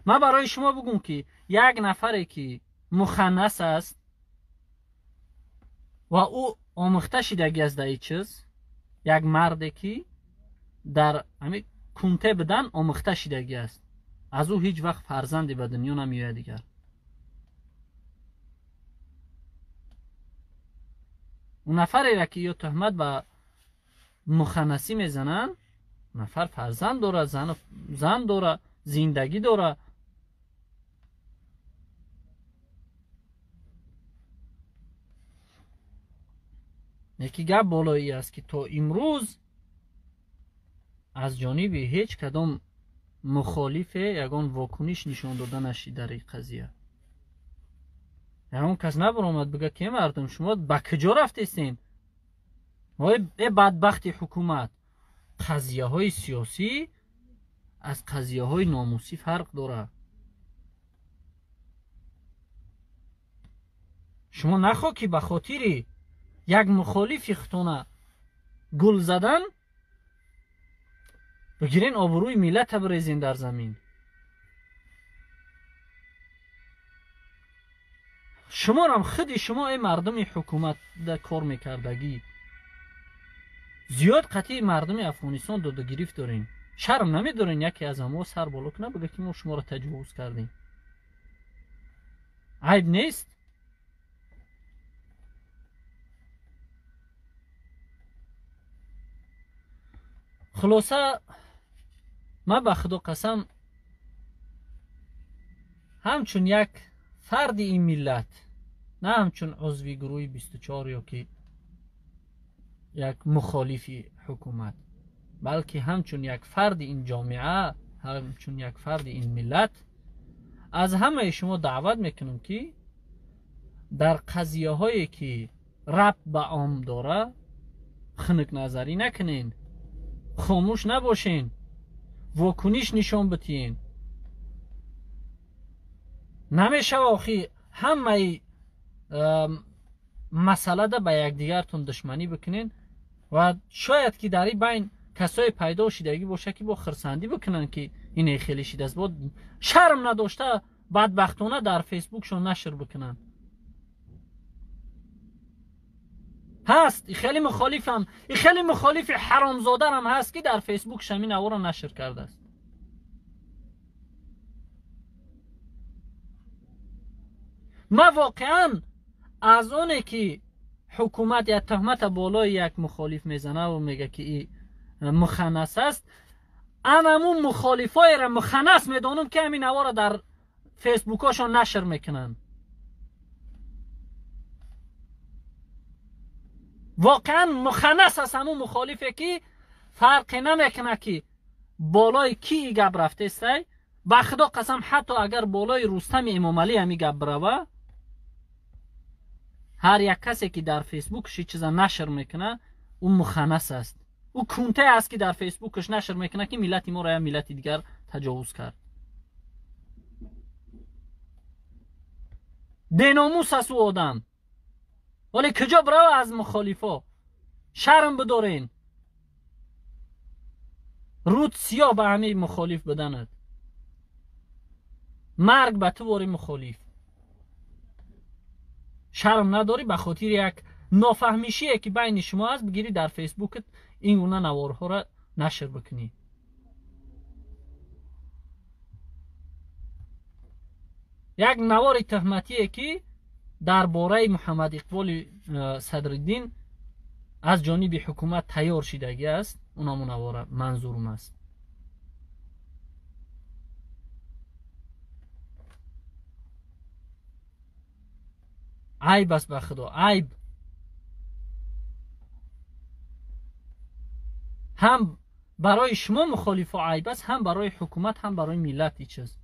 ما برای شما بگم که یک نفری که مخنث است و او آموخته شدگی از این چیز، یک مرد که در همین کنته بدن آموخته شدگی است، از او هیچ وقت فرزندی به دنیا نمیاد دیگر. اون نفری را که یا تهمت به مخنثی میزنن، نفر فرزند داره، زن داره، زندگی داره. یکی گپ بالایی است که تا امروز از جانب هیچ کدام مخالف یگان واکنش نشان داده نشد در این قضیه. یگان کس نبرآمد بگه که مردم شما به کجا رفتید؟ ای بدبخت حکومت، قضیه های سیاسی از قضیه های ناموسی فرق داره. شما نخواه که به خاطر یک مخالف خطانه گل زدن بگیرین آبروی ملت بریزین در زمین. شما هم خود شما ای مردم حکومت در کار میکردگی زیاد قطعی مردم افغانستان داده گریفت دارین. شرم نمیدارین یکی از ما سر بالا کنه بگه که ما شما را تجاوز کردیم؟ عیب نیست؟ خلاصه من به خدا قسم همچون یک فرد این ملت، نه همچون عضوی گروه 24 یا که یک مخالف حکومت، بلکه همچون یک فرد این جامعه، همچون یک فرد این ملت، از همه شما دعوت میکنم که در قضیه هایی که ربط به عام داره خنک نظری نکنین، خاموش نباشین، واکنش نشان بدین. نمیشه آخی همه مسئله ده به یکدیگرتون دشمنی بکنین و شاید که در این بین کسای پیدا شدگی باشه که با خرسندی بکنن که این خیلی شده است، با شرم نداشته بدبختانه در فیسبوکشون نشر بکنن. هست خیلی مخالفم، خیلی مخالف حرامزاده هم هست که در فیسبوک شمین او را نشر کرده است. ما واقعا از اونه که حکومت یا تهمت بالای یک مخالف میزنه و میگه که این مخنث است، همون مخالفای را مخنث میدانم که همین او را در فیسبوکاشون نشر میکنن. واقعا مخنث است همون مخالفه که فرقی نمیکنه که بالای کی گپ رفته است. به خدا قسم حتی اگر بالای رستم امام علی همی گپ بروه، هر یک کسی که در فیسبوکش چیز نشر میکنه اون مخنث است. او کنته است که در فیسبوکش نشر میکنه که ملت ما را یا ملت دیگر تجاوز کرد. بیناموس است او آدم. ولی کجا برو از مخالفا؟ شرم بدارین. رود سیاه به همه مخالف بدند. مرگ به تو واری مخالف. شرم نداری به خاطر یک نافهمیشیه که بین شما هست بگیری در فیسبوکت این گونه نوارها را نشر بکنی. یک نوار تهمتیه که درباره محمد اقبال صدرالدین از جانب حکومت تیار شدگی است، اونم نوار منظورم است. عیب است به خدا، عیب. هم برای شما مخالفا عیب است، هم برای حکومت، هم برای ملت. این چیز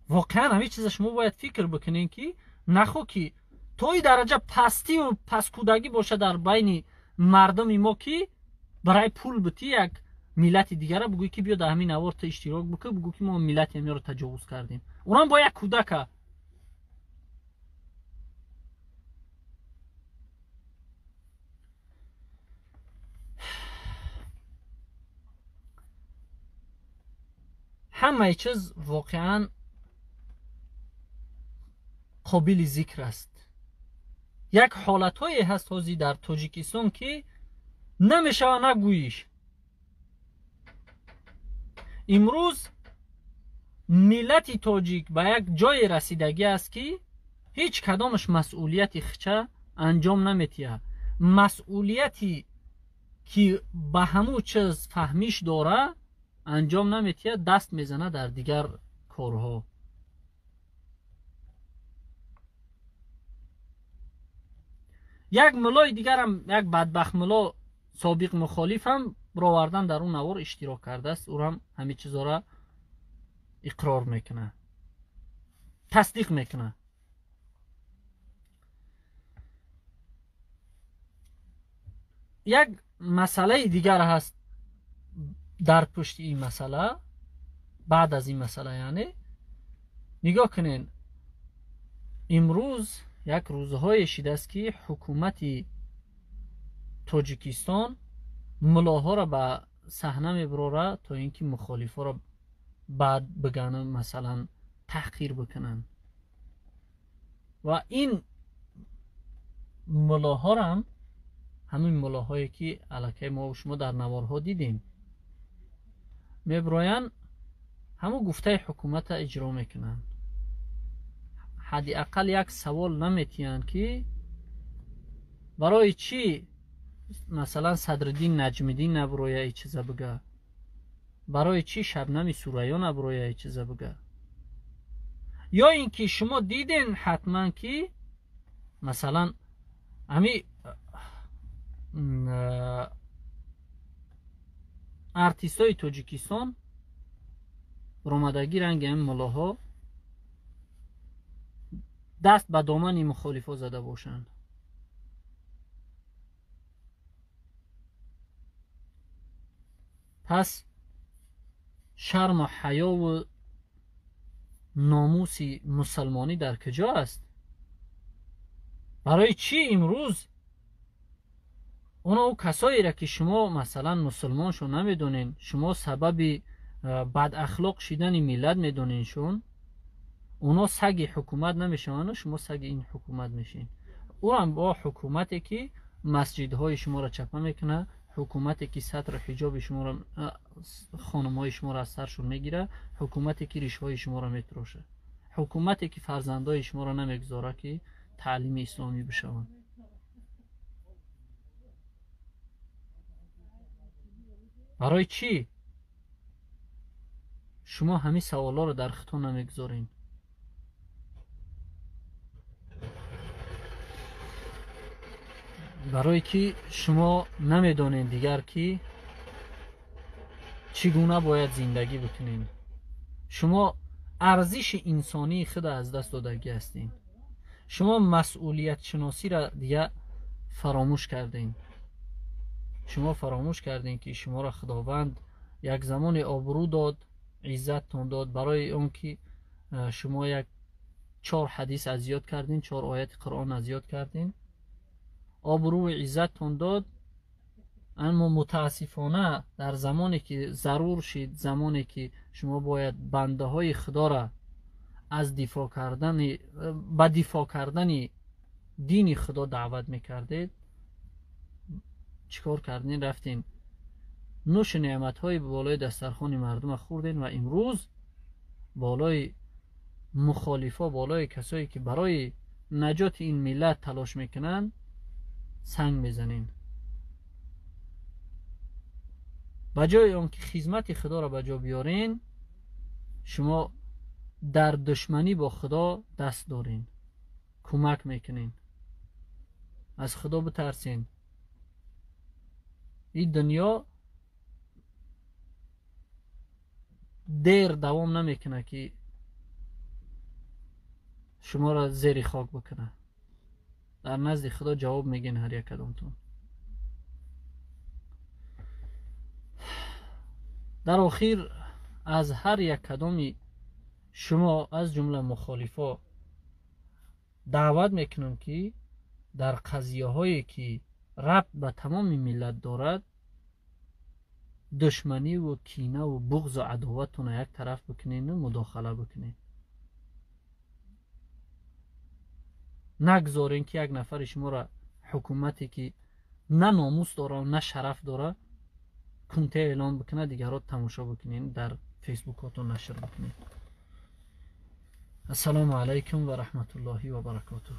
واقعا همین چیز شما باید فکر بکنین که نخو که توی درجه پستی و پسکودگی باشه در بین مردم ما که برای پول بتی یک ملت دیگر را بگوی که بیا در همین نوار تا اشتراک بکن، بگو که ما ملت همین رو تجاوز کردیم. اونم با یک کودک. همه چیز واقعا قابل ذکر است. یک حالت‌هایی هست حاضی در تاجیکستان که نمیشه نگویش. امروز ملت تاجیک به یک جای رسیدگی است که هیچ کدامش مسئولیت خچه انجام نمیتیه. مسئولیتی که به همو چیز فهمیش داره انجام نمیتیه، دست میزنه در دیگر کارها. یک ملای دیگر هم، یک بدبخت ملا سابق مخالف هم براوردن در اون نوار اشتراک کرده است. او هم همه چیزا را اقرار میکنه، تصدیق میکنه. یک مسئله دیگر هست در پشت این مسئله. بعد از این مسئله یعنی نگاه کنین، امروز یک روزهای شده است که حکومت تاجیکستان ملاها را به صحنه میبره تا اینکه مخالفا را بعد بگن مثلا تحقیر بکنن. و این ملاها را هم همین ملاهایی که الکی ما و شما در نوارها دیدیم میبراین همون گفته حکومت اجرا میکنن. حدی اقل یک سوال نمیتین که برای چی مثلا صدرالدین نجمیدین نبرویه ای چیزا بگه، برای چی شبنم سوریان نبرویه ای چیزا بگه. یا اینکه شما دیدین حتما که مثلا همی ارتیست های تاجیکستان برامدگی رنگ این ملاها دست به دامن مخالفا زده باشند. پس شرم و حیا و ناموس مسلمانی در کجا است؟ برای چی امروز او کسایی را که شما مثلا مسلمان شو نمیدونین، شما سبب بد اخلاق شدن ملت میدونین شون، اونا سگ حکومت نمیشن، شما سگ این حکومت میشین. او هم با حکومتی که مسجدهای شما را چپه میکنه، حکومتی که سطر حجاب شما را، خانمهای شما را از سرشون میگیره، حکومتی که ریشهای شما را میتراشه، حکومتی که فرزندای شما را نمیگذاره که تعلیم اسلامی بشون. برای چی شما همین سوالا رو در خطا نمیگذارین؟ برای که شما نمیدونین دیگر که چگونه باید زندگی بکنین. شما ارزش انسانی خود از دست دادگی هستین. شما مسئولیت شناسی را دیگه فراموش کردین. شما فراموش کردین که شما را خداوند یک زمان آبرو داد، عزت تون داد، برای اون که شما یک 4 حدیث از یاد کردین، 4 آیت قرآن از یاد کردین، آبرو و عزت تون داد. اما متاسفانه در زمانی که ضرور شد، زمانی که شما باید بنده های خدا را از دفاع کردن به دفاع کردن دین خدا دعوت میکردید، چیکار کردین؟ رفتین نوش نعمت های بالای دسترخوان مردم خوردین و امروز بالای مخالفا، بالای کسایی که برای نجات این ملت تلاش میکنن سنگ میزنین. بجای اون که خدمت خدا را بجا بیارین، شما در دشمنی با خدا دست دارین، کمک میکنین. از خدا بترسین. این دنیا دیر دوام نمیکنه که شما را زیر خاک بکنه. در نزد خدا جواب میگین هر یک کدامتون. در آخر از هر یک کدامی شما از جمله مخالفا دعوت میکنم که در قضیه هایی که ربط به تمام ملت دارد دشمنی و کینه و بغض و عداوتتون یک طرف بکنین، مداخله بکنین. نگذارین که یک نفر شما را، حکومتی که نه ناموس داره و نه شرف داره، کنته اعلام بکنه، دیگران تماشا بکنین، در فیسبوکاتون نشر بکنین. السلام علیکم و رحمت الله و برکاته.